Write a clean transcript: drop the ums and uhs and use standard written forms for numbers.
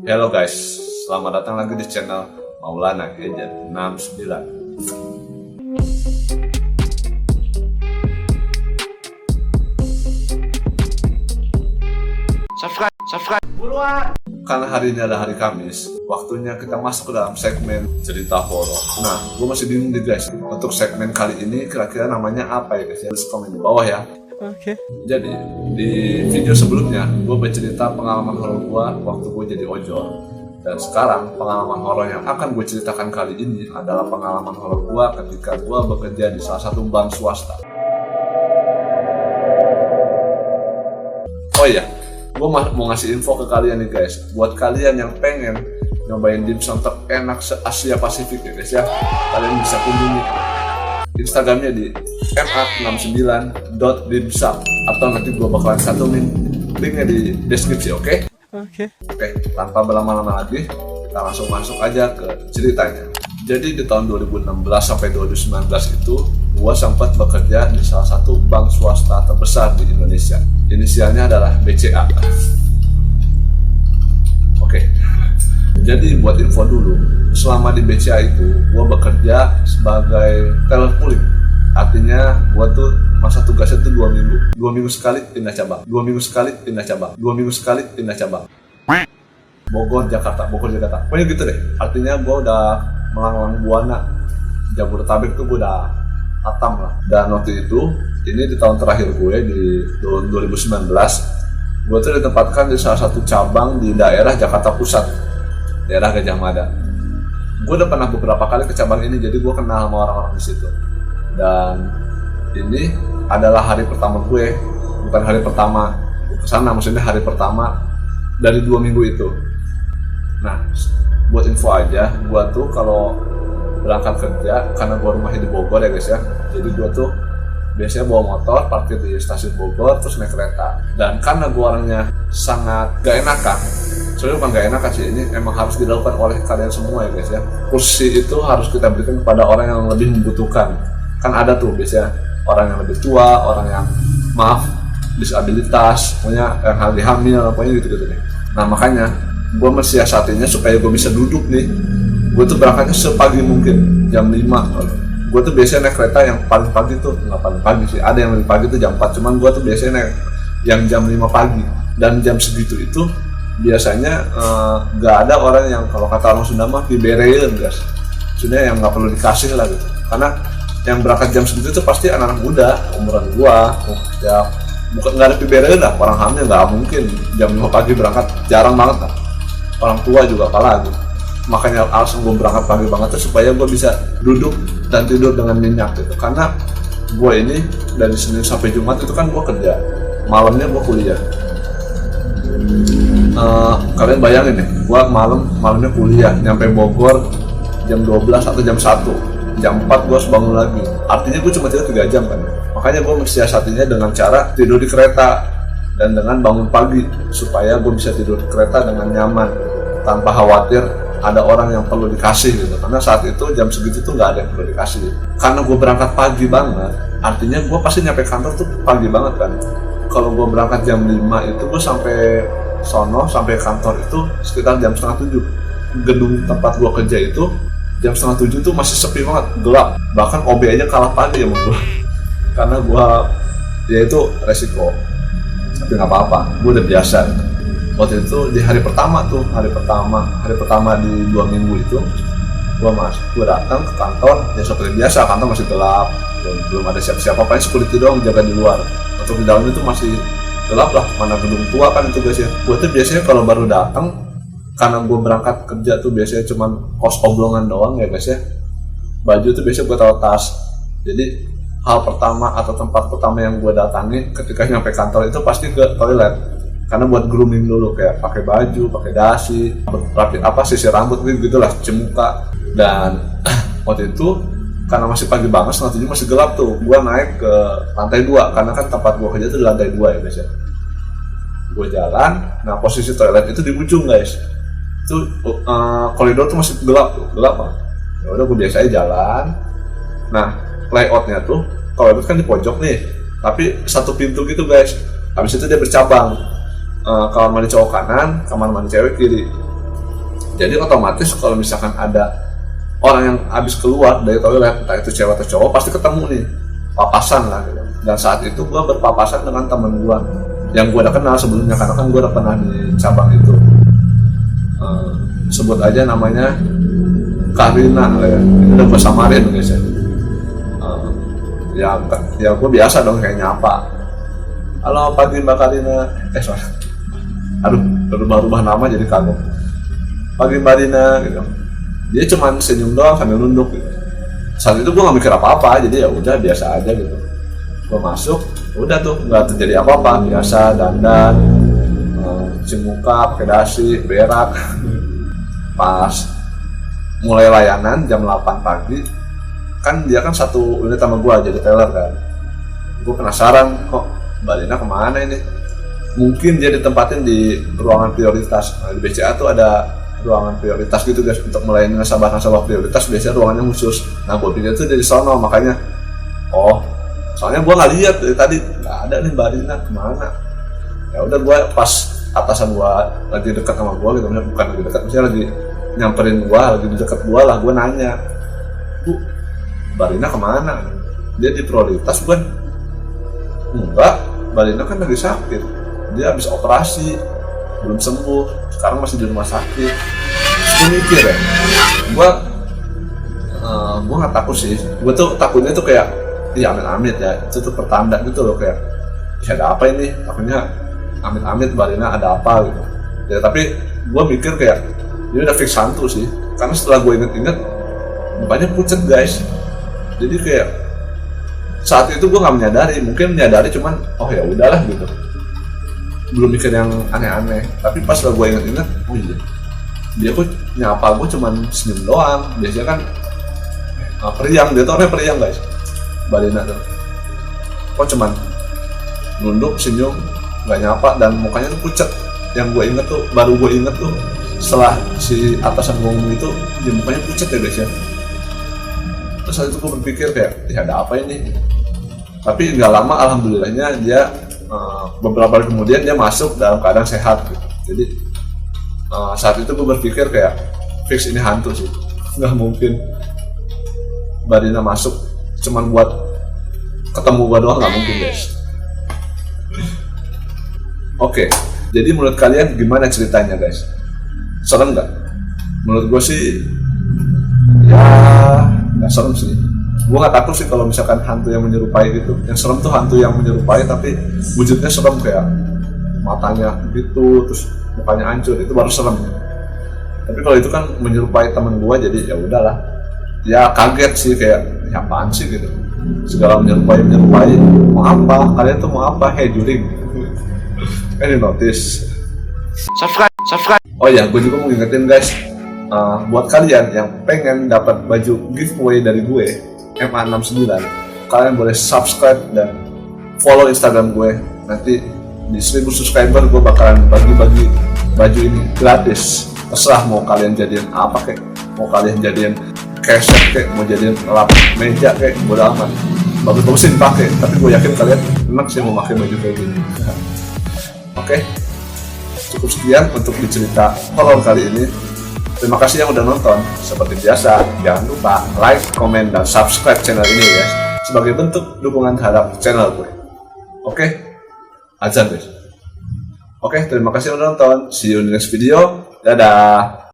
Halo guys, selamat datang lagi di channel Maulana Gadget 69. Subscribe buruan. Karena hari ini adalah hari Kamis, waktunya kita masuk ke dalam segmen cerita horor. Nah, gue masih bingung nih guys, untuk segmen kali ini kira-kira namanya apa ya guys ya? Tulis komen di bawah ya. Oke. Jadi, di video sebelumnya gue bercerita pengalaman horor gue waktu gue jadi ojol. Dan sekarang pengalaman horor yang akan gue ceritakan kali ini adalah pengalaman horor gue ketika gue bekerja di salah satu bank swasta. Oh iya, gue mau ngasih info ke kalian nih guys. Buat kalian yang pengen nyobain dimsum terenak se-Asia Pasifik ya guys ya, kalian bisa kunjungi Instagramnya di ma69.dimsum, atau nanti gue bakalan cantumin linknya di deskripsi, oke? Oke, tanpa berlama-lama lagi, kita langsung masuk aja ke ceritanya. Jadi di tahun 2016 sampai 2019 itu, gue sempat bekerja di salah satu bank swasta terbesar di Indonesia. Inisialnya adalah BCA. Oke. Jadi buat info dulu, selama di BCA itu, gue bekerja sebagai teller pooling. Artinya gue tuh masa tugasnya tuh 2 minggu. 2 minggu sekali pindah cabang. 2 minggu sekali pindah cabang. 2 minggu sekali pindah cabang. Bogor, Jakarta. Pokoknya gitu deh. Artinya gue udah melanglang buana. Jabodetabek tuh gue udah hatam lah. Dan waktu itu, ini di tahun terakhir gue di tahun 2019, gue tuh ditempatkan di salah satu cabang di daerah Jakarta Pusat, daerah Gajah Mada. Gue udah pernah beberapa kali ke cabang ini, jadi gue kenal sama orang-orang di situ. Dan ini adalah hari pertama gue, bukan hari pertama kesana, maksudnya hari pertama dari 2 minggu itu. Nah, buat info aja, gue tuh kalau berangkat kerja, karena gue rumahnya di Bogor ya guys ya, jadi gue tuh biasanya bawa motor, parkir di stasiun Bogor, terus naik kereta. Dan karena gue orangnya sangat gak enakan, sebenarnya bukan gak enakan sih, ini emang harus dilakukan oleh kalian semua ya guys ya. Kursi itu harus kita berikan kepada orang yang lebih membutuhkan. Kan ada tuh biasanya orang yang lebih tua, orang yang disabilitas, pokoknya yang lagi hamil, pokoknya gitu-gitu nih. Nah makanya gue mensiasatinya supaya gue bisa duduk nih. Gue tuh berangkatnya sepagi mungkin, jam 5. Gue tuh biasanya naik kereta yang paling pagi tuh, nggak paling pagi sih, ada yang lebih pagi tuh jam 4, cuman gue tuh biasanya naik yang jam 5 pagi. Dan jam segitu itu biasanya nggak ada orang yang, kalau kata orang Sunda mah diberein guys, maksudnya yang nggak perlu dikasih lah gitu. Karena yang berangkat jam segitu itu pasti anak-anak muda, umuran gua, ya bukan nggak ada diberein lah, orang hamil nggak mungkin jam 5 pagi berangkat, jarang banget lah. Orang tua juga apalagi. Makanya alasan gue berangkat pagi banget tuh supaya gue bisa duduk dan tidur dengan nyenyak gitu. Karena gue ini dari Senin sampai Jumat itu kan gue kerja, malamnya gue kuliah. Kalian bayangin nih, gue malamnya kuliah, nyampe Bogor jam 12 atau jam 1, jam 4 gue harus bangun lagi. Artinya gue cuma tidur 3 jam kan. Makanya gue mensiasatinya dengan cara tidur di kereta dan dengan bangun pagi supaya gue bisa tidur di kereta dengan nyaman tanpa khawatir ada orang yang perlu dikasih gitu. Karena saat itu jam segitu tuh nggak ada yang perlu dikasih. Karena gue berangkat pagi banget, artinya gue pasti nyampe kantor tuh pagi banget kan. Kalau gue berangkat jam 5 itu gue sampai kantor itu sekitar jam 6:30. Gedung tempat gue kerja itu jam 6:30 tuh masih sepi banget, gelap. Bahkan OB aja kalah pagi sama gue. Karena gue, ya itu resiko. Tapi nggak apa-apa, gue udah biasa. Waktu itu di hari pertama di 2 minggu itu, gue datang ke kantor, ya seperti biasa, kantor masih gelap, belum ada siapa-siapa, paling security doang jaga di luar. Untuk di dalam itu masih gelap lah, mana gedung tua kan itu guys ya. Gue tuh biasanya kalau baru datang, karena gue berangkat kerja tuh biasanya cuma kos oblongan doang ya guys ya, baju tuh biasanya gue taruh tas. Jadi hal pertama atau tempat pertama yang gue datangi ketika nyampe kantor itu pasti ke toilet. Karena buat grooming dulu, kayak pakai baju, pakai dasi, rapi sisir rambut gitu lah, cuci muka. Dan waktu itu karena masih pagi banget, setengah 7 masih gelap tuh, gue naik ke lantai 2 karena kan tempat gue kerja tuh di lantai 2 ya guys ya. Gue jalan, nah posisi toilet itu di ujung guys. Itu koridor tuh masih gelap lah. Ya udah gue biasa aja jalan. Nah layoutnya tuh toilet kan di pojok nih, tapi satu pintu gitu guys. Habis itu dia bercabang. Kamar mandi cowok kanan, kamar mandi cewek kiri. Jadi otomatis kalau misalkan ada orang yang habis keluar dari toilet, entah itu cewek atau cowok, pasti ketemu nih papasan lah gitu. Dan saat itu gue berpapasan dengan temen gue yang gue udah kenal sebelumnya, karena kan gue udah pernah di cabang itu. Sebut aja namanya Karina ya. Ini udah gue samarin guys ya. Ya gue biasa dong kayak nyapa, halo pagi Mbak Karina, sorry, aduh berubah nama jadi kagum, pagi Mbak Rina gitu. Dia cuman senyum doang sambil nunduk gitu. Saat itu gue gak mikir apa-apa, jadi ya udah biasa aja gitu. Gue masuk, udah tuh nggak terjadi apa-apa, biasa dandan, cuci muka, pakai dasi, berak. Pas mulai layanan jam 8 pagi, kan dia kan satu unit sama gue jadi teller kan. Gue penasaran kok Mbak Lina kemana ini. Mungkin dia ditempatin di ruangan prioritas. Nah, di BCA tuh ada ruangan prioritas gitu guys, untuk melayani nasabah-nasabah prioritas biasanya ruangannya khusus. Nah gue pikir tuh dari sono, makanya soalnya gue nggak lihat dari tadi, nggak ada nih Mbak Lina kemana. Ya udah, gue pas atasan gue lagi dekat sama gue gitu, bukan lagi dekat, maksudnya lagi nyamperin gue, lagi di dekat gue lah, gue nanya, Bu, Mbak Lina kemana? Dia di prioritas bukan? Enggak, Mbak Lina kan lagi sakit, dia habis operasi, belum sembuh, sekarang masih di rumah sakit. Terus gue mikir ya, gue nggak takut sih, gue tuh takutnya tuh kayak, iya amit-amit ya, itu tuh pertanda gitu loh, kayak ya ada apa ini, takutnya amit-amit Mbak Lina ada apa gitu ya. Tapi gue mikir kayak ini udah fix hantu sih, karena setelah gue inget-inget mukanya pucet guys. Jadi kayak saat itu gue nggak menyadari, mungkin menyadari cuman oh ya udahlah gitu, belum mikir yang aneh-aneh. Tapi pas gue inget-inget, oh iya, dia kok nyapa gue cuman senyum doang. Biasanya kan periang, dia tuh orangnya periang guys, Mbak Lina tuh. Kok cuman nunduk, senyum, nggak nyapa, dan mukanya tuh pucet. Yang gue inget tuh, baru gue inget tuh setelah si atasan gue ngomong itu, dia mukanya pucet ya guys ya. Terus saat itu gue berpikir kayak, ya ada apa ini? Tapi nggak lama alhamdulillahnya dia beberapa hari kemudian dia masuk dalam keadaan sehat gitu. Jadi saat itu gue berpikir kayak fix ini hantu sih, nggak mungkin Mbak Lina masuk cuman buat ketemu gue doang, nggak mungkin guys. Oke, jadi menurut kalian gimana ceritanya guys? Serem nggak? Menurut gue sih ya nggak serem sih. Gue nggak takut sih kalau misalkan hantu yang menyerupai gitu. Yang serem tuh hantu yang menyerupai tapi wujudnya serem, kayak matanya gitu, terus mukanya hancur, itu baru serem. Tapi kalau itu kan menyerupai temen gue, jadi ya udahlah. Ya kaget sih, kayak ya apaan sih gitu. Segala menyerupai. Mau apa? Kalian tuh mau apa? Hey juring. Ini notice. Subscribe. Oh ya, gue juga mau ngingetin guys, buat kalian yang pengen dapat baju giveaway dari gue MA69, kalian boleh subscribe dan follow Instagram gue. Nanti di 1000 subscriber gue bakalan bagi-bagi baju ini gratis. Terserah mau kalian jadiin apa kek, mau kalian jadiin keset kek, mau jadiin lap meja kek, bodo amat. Bagus-bagusin pakai, tapi gue yakin kalian enak sih mau pakai baju kayak gini. Oke, cukup sekian untuk cerita horor kali ini. Terima kasih yang udah nonton. Seperti biasa, jangan lupa like, komen, dan subscribe channel ini ya, sebagai bentuk dukungan terhadap channel gue. Oke, azan guys. Oke, terima kasih yang udah nonton. See you in the next video. Dadah.